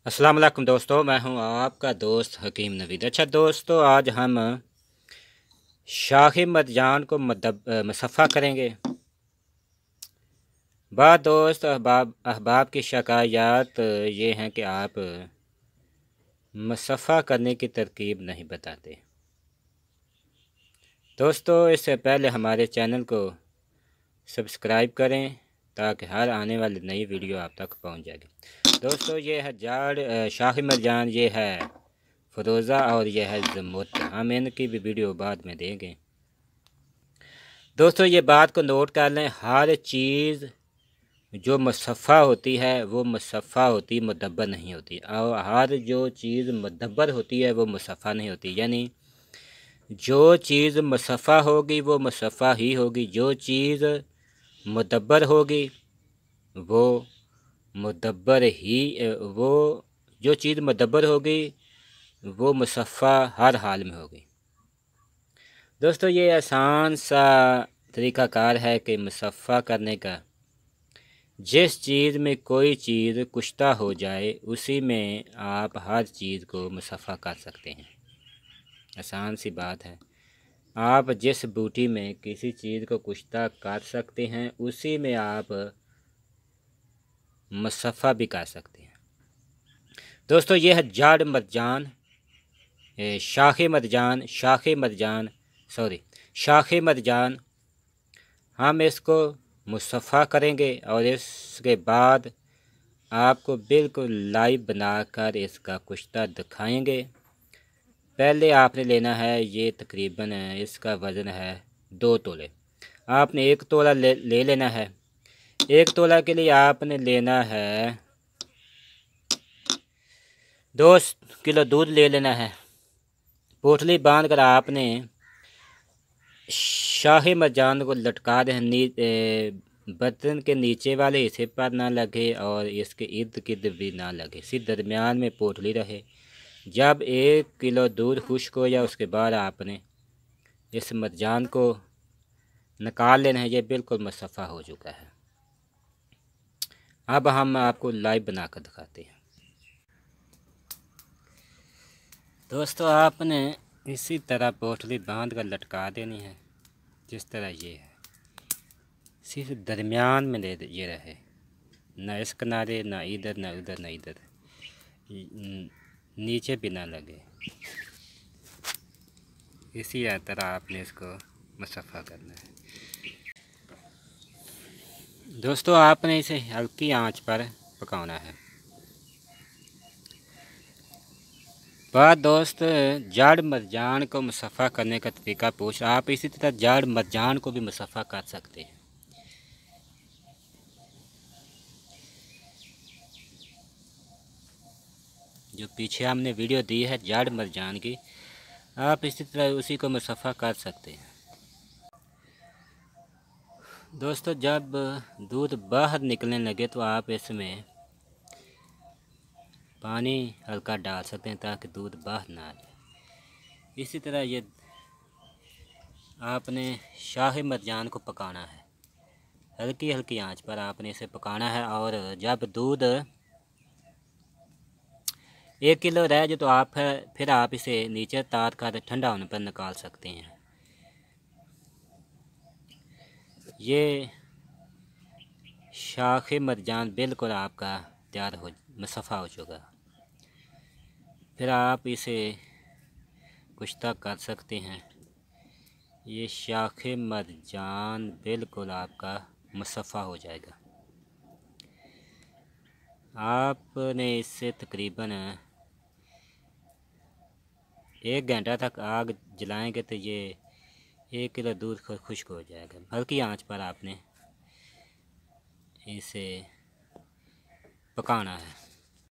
अस्सलाम वालेकुम दोस्तों, मैं हूं आपका दोस्त हकीम नवीद। अच्छा दोस्तों, आज हम शाही मरजान को मुसफ़ा करेंगे। बाद दोस्त अहबाब अहबाब की शिकायत ये हैं कि आप मुसफ़ा करने की तरकीब नहीं बताते। दोस्तों, इससे पहले हमारे चैनल को सब्सक्राइब करें ताकि हर आने वाली नई वीडियो आप तक पहुंच जाएगी। दोस्तों, ये है शाही मरजान, ये है फ़िरोज़ा और यह है ज़मुत। हम इनकी भी वीडियो बाद में देंगे। दोस्तों, ये बात को नोट कर लें, हर चीज़ जो मुसफ़ा होती है वो मुसफ़ा होती, मुदब्बर नहीं होती। और हर जो चीज़ मुदब्बर होती है वो मुसफ़ा नहीं होती। यानी जो चीज़ मुसफ़ा होगी वो मुसफ़ा ही होगी, जो चीज़ मुदब्बर होगी वो मुदब्बर ही वो जो चीज़ मुदब्बर होगी वो मुसफ़ा हर हाल में होगी। दोस्तों, ये आसान सा तरीक़ाकार है कि मुसफ़ा करने का। जिस चीज़ में कोई चीज़ कुश्ता हो जाए उसी में आप हर चीज़ को मुसफ़ा कर सकते हैं। आसान सी बात है। आप जिस बूटी में किसी चीज़ को कुश्ता कर सकते हैं उसी में आप मुसफ़ा भी कर सकते हैं। दोस्तों, ये है जाड़ मरजान, शाख मरजान। हम इसको मुसफ़ा करेंगे और इसके बाद आपको बिल्कुल लाइव बनाकर इसका कुश्ता दिखाएंगे। पहले आपने लेना है, ये तकरीबन इसका वज़न है 2 तोले। आपने 1 तोला ले लेना है। 1 तोला के लिए आपने लेना है 2 किलो दूध ले लेना है। पोटली बांध कर आपने शाही मरजान को लटका दें। बर्तन के नीचे वाले हिस्से पर ना लगे और इसके इर्द गिर्द भी ना लगे, सिर्फ दरमियान में पोटली रहे। जब 1 किलो दूध खुश्क हो जाए उसके बाद आपने इस मरजान को निकाल लेना है। ये बिल्कुल मुसफ़ा हो चुका है। अब हम आपको लाइव बनाकर दिखाते हैं। दोस्तों, आपने इसी तरह पोटली बांध कर लटका देनी है, जिस तरह ये है। सिर्फ दरमियान में ये रहे, ना इस किनारे ना इधर ना उधर ना इधर, नीचे भी ना लगे। इसी तरह आपने इसको मुसफ़ा करना है। दोस्तों, आपने इसे हल्की आंच पर पकाना है। बात दोस्त, जाड़ मरजान को मुसफ़ा करने का तरीका पूछ। आप इसी तरह जाड़ मरजान को भी मुसफ़ा कर सकते हैं। जो पीछे हमने वीडियो दी है जाड़ मरजान की, आप इसी तरह उसी को मुसफ़ा कर सकते हैं। दोस्तों, जब दूध बाहर निकलने लगे तो आप इसमें पानी हल्का डाल सकते हैं ताकि दूध बाहर ना आ जाए। इसी तरह ये आपने शाही मरजान को पकाना है। हल्की हल्की आंच पर आपने इसे पकाना है। और जब दूध 1 किलो रह जाए तो आप फिर आप इसे नीचे तार कर ठंडा होने पर निकाल सकते हैं। ये शाख मरजान बिल्कुल आपका तैयार हो मुसफ़ा हो चुका। फिर आप इसे कुश्ता कर सकते हैं। ये शाख मरजान बिल्कुल आपका मुसफ़ा हो जाएगा। आपने इससे तकरीबन 1 घंटा तक आग जलाएंगे तो ये 1 किलो दूध खुश्क हो जाएगा। हल्की आंच पर आपने इसे पकाना है।